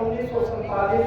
1947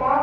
5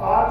5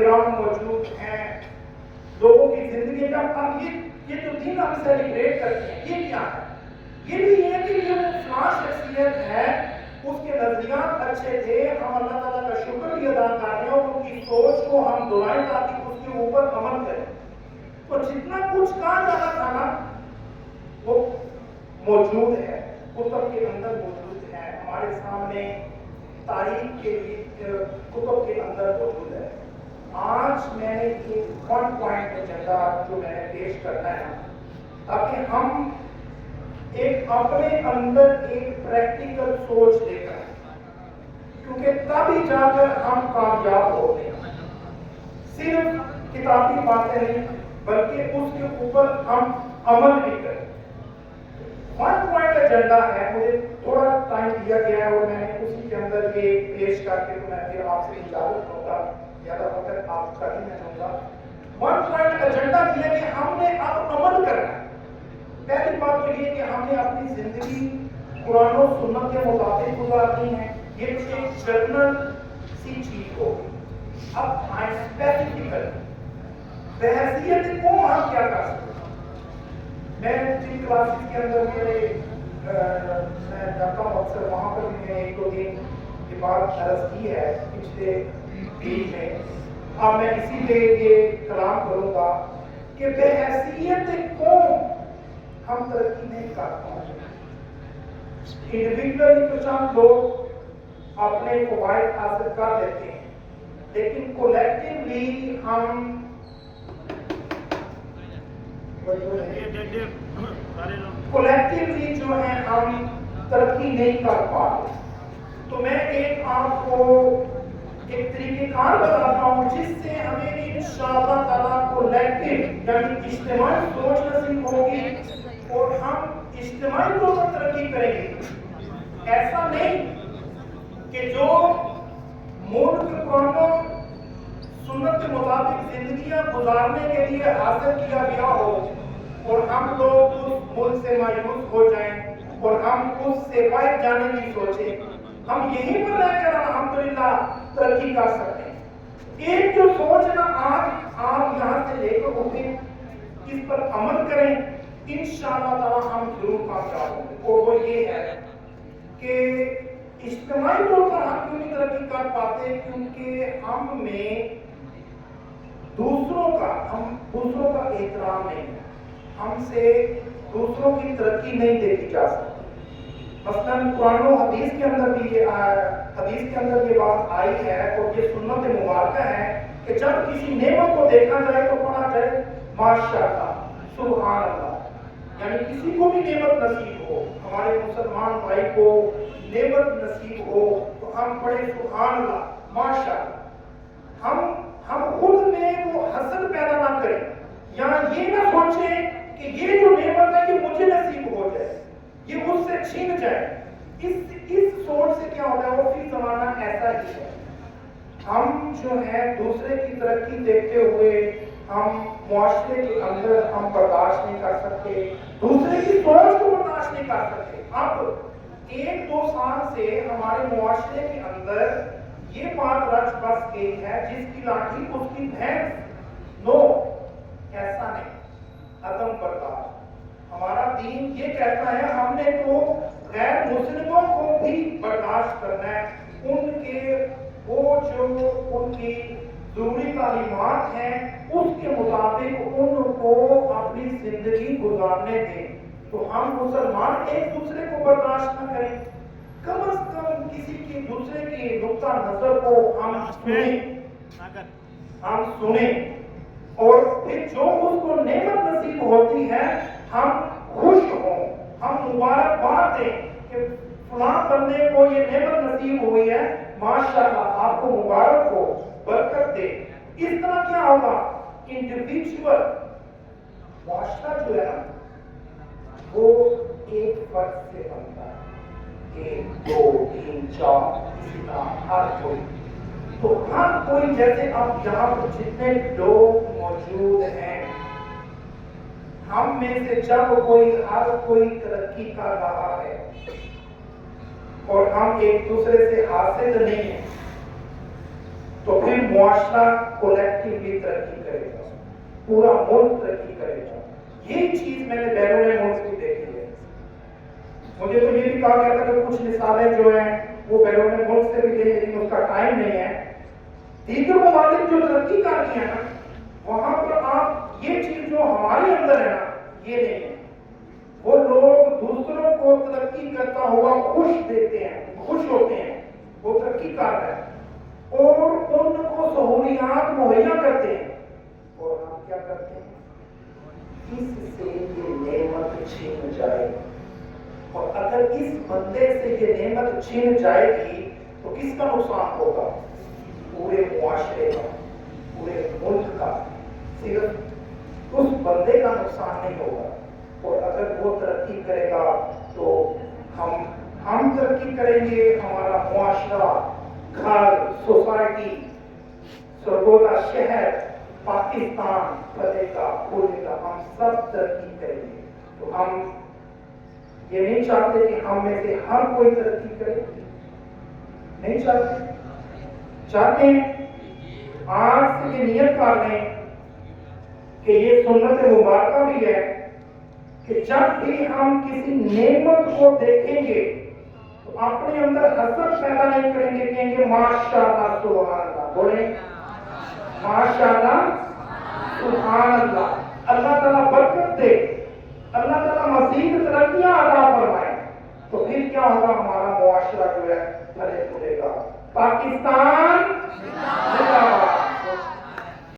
کرام موجود ہیں، لوگوں کی زندگی کا اب یہ جو دن ہم سیلیبریٹ کرتے ہیں یہ کیا ہے؟ یہ بھی یہ کہ جو فلاں شخصیت ہے اس کے نظریات اچھے تھے، ہم اللہ تعالیٰ کا شکر بھی ادا کر رہے ہیں اور ان کی سوچ کو ہم دہرائیں تاکہ اس کے اوپر عمل کریں۔ تو جتنا کچھ کہا جانا تھا نا وہ موجود ہے، کتب کے اندر موجود ہے، ہمارے سامنے تاریخ کے کتب کے اندر موجود ہے۔ آج میں نے ایک 1 پوائنٹ ایجنڈا جو میں نے پیش کرنا ہے تاکہ ہم ایک اپنے اندر ایک پریکٹیکل سوچ لے کر، کیونکہ تب ہی جا کر ہم کامیاب ہوتے ہیں، صرف کتابی باتیں نہیں بلکہ اس کے اوپر ہم عمل بھی کریں۔ 1 پوائنٹ ایجنڈا ہے، مجھے تھوڑا ٹائم دیا گیا ہے اور میں نے اسی کے اندر یہ پیش کر کے میں پھر آپ سے اجازت لوں گا، زیادہ وقت آپ کا ہی میں لوں گا۔ 1 پوائنٹ ایجنڈا یہ ہے کہ ہم نے اب عمل کرنا ہے۔ پہلی بات تو یہ کہ ہم نے اپنی زندگی قرآن و سنت کے مطابق گزارنی ہے، یہ ایک جنرل سی چیز ہوگی۔ اب اسپیسیفکل بحیثیت قوم ہم کیا کر سکتے ہیں؟ میں جن کلاسز کے اندر میں جاتا ہوں اکثر وہاں پر بھی میں 1-2 دن کی بات عرض کی ہے پچھلے ویک میں، اب میں اسی پہ یہ کلام کروں گا کہ بحیثیت قوم ہم ترقی نہیں کر پاتے۔ انڈیویجولی تو چند لوگ اپنے فوائد حاصل کر لیتے ہیں، لیکن کولیکٹیولی ہم کولیکٹیولی جو ہے ہم ترقی نہیں کر پاتے۔ تو میں ایک آپ کو ایک طریقہ کار بتاتا ہوں جس سے ہمیں انشاءاللہ تعالیٰ کولیکٹیو یعنی اجتماعی سوچ نصیب ہوگی اور ہم اجتماعی طور پر ترقی کریں گے۔ ایسا نہیں کہ جو ملک قرآن و سنت کے مطابق زندگیاں گزارنے کے لیے حاصل کیا گیا ہو اور ہم لوگ اس ملک سے مایوس ہو جائیں اور ہم اس سے باہر جانے کی سوچیں، ہم یہیں پر رہ کر الحمدللہ ترقی کر سکتے ہیں۔ ایک جو سوچ ہے نا، آج آپ یہاں سے لے کر اٹھیں، اس پر عمل کریں، انشاءاللہ تعالیٰ ہم ضرور کامیاب ہوں گے۔ اور وہ یہ ہے کہ اجتماعی طور پر ہم کیوں نہیں ترقی کر پاتے؟ کیونکہ ہم میں دوسروں کا احترام نہیں ہے، ہم سے دوسروں کی ترقی نہیں دیکھی جا سکتی۔ مثلاً قرآن و حدیث کے اندر بھی یہ بات آئی ہے اور یہ سنت مبارکہ ہے کہ جب کسی نعمت کو دیکھا جائے تو پڑھا جائے ماشاءاللہ، سبحان اللہ، یعنی کسی کو بھی نعمت نصیب ہو، ہمارے مسلمان بھائی کو نعمت نصیب ہو تو ہم پڑھیں سبحان اللہ، ماشاءاللہ۔ ہم خود میں وہ حسد پیدا نہ کریں یا یہ نہ سوچیں کہ یہ جو نعمت ہے یہ مجھے نصیب ہو جائے، یہ مجھ سے چھین جائے۔ اس سوچ سے کیا ہوتا ہے، وہ فی زمانہ ایسا ہی ہے۔ ہم جو ہے دوسرے کی ترقی دیکھتے ہوئے ہم معاشرے کے اندر ہم برداشت نہیں کر سکتے، دوسرے کی سوچ کو برداشت نہیں کر سکتے۔ اب 1-2 سال سے ہمارے معاشرے کے اندر یہ بات رچ بس گئی ہے، جس کی لاٹھی اس کی بھینس۔ نو، ایسا نہیں، عدم برداشت۔ ہمارا دین یہ کہتا ہے ہم نے تو غیر مسلموں کو بھی برداشت کرنا ہے، ان کے وہ جو ان کی ضروری تعلیمات ہیں اس کے مطابق ان کو اپنی زندگی گزارنے دیں۔ تو ہم مسلمان ایک دوسرے کو برداشت نہ کریں، کم از کم کسی کی دوسرے کی نقطہ نظر کو ہم سنیں اور پھر جو اس کو نعمت نصیب ہوتی ہے ہم خوش ہوں، ہم مبارکباد دیں کہ فلاں بندے کو یہ نعمت نصیب ہوئی ہے، ماشاءاللہ آپ کو مبارک ہو، برکت دے۔ اس طرح کیا ہوگا، انڈیویجول معاشرہ جو ہے وہ ایک فرد سے بنتا ہے، 1 2 3 4 اسی طرح ہر کوئی۔ تو ہر کوئی جیسے اب یہاں پر جتنے لوگ موجود ہیں، ہم میں سے جب ہر کوئی ترقی کر رہا ہے اور ہم ایک دوسرے سے حاصل نہیں ہیں تو پھر معاشرہ کولیکٹیولی ترقی کرے گا، پورا ملک ترقی کرے گا۔ یہ چیز میں نے بیرون ملک بھی دیکھی ہے۔ مجھے تو یہ بھی کہا گیا تھا کہ کچھ مثالیں جو ہیں وہ بیرون ملک سے بھی دیں، لیکن اس کا ٹائم نہیں ہے۔ دیگر ممالک جو ترقی کر رہی ہیں نا، وہاں پر آپ یہ چیز جو ہمارے اندر ہے نا، یہ نہیں ہے۔ وہ لوگ دوسروں کو ترقی کرتا ہوا خوش دیتے ہیں، خوش ہوتے ہیں، وہ ترقی کر رہے ہیں اور ان کو سہولیات مہیا کرتے ہیں، اور ہم کیا کرتے ہیں؟ اس سے یہ نعمت چھین جائے، اور اگر اس بندے سے یہ نعمت چھین جائے گی تو کس کا نقصان ہوگا؟ پورے معاشرے کا، پورے ملک کا۔ صرف اس بندے کا نقصان نہیں ہوگا، اور اگر وہ ترقی کرے گا تو ہم ترقی کریں گے، ہمارا معاشرہ، گھر، سوسائٹی، سرگودا شہر، پاکستان بنے گا، پورے کا، ہم سب ترقی کریں گے۔ تو ہم یہ نہیں چاہتے کہ ہم میں سے ہر کوئی ترقی کرے، نہیں چاہتے ہیں آج سے یہ نیت کر لیں کہ یہ سنت مبارکہ بھی ہے کہ جب بھی ہم کسی نعمت کو دیکھیں گے تو اپنے اندر حسد پیدا نہیں کریں گے، کہیں گے ماشاءاللہ سبحان اللہ، بولیں ماشاءاللہ سبحان اللہ۔ اللہ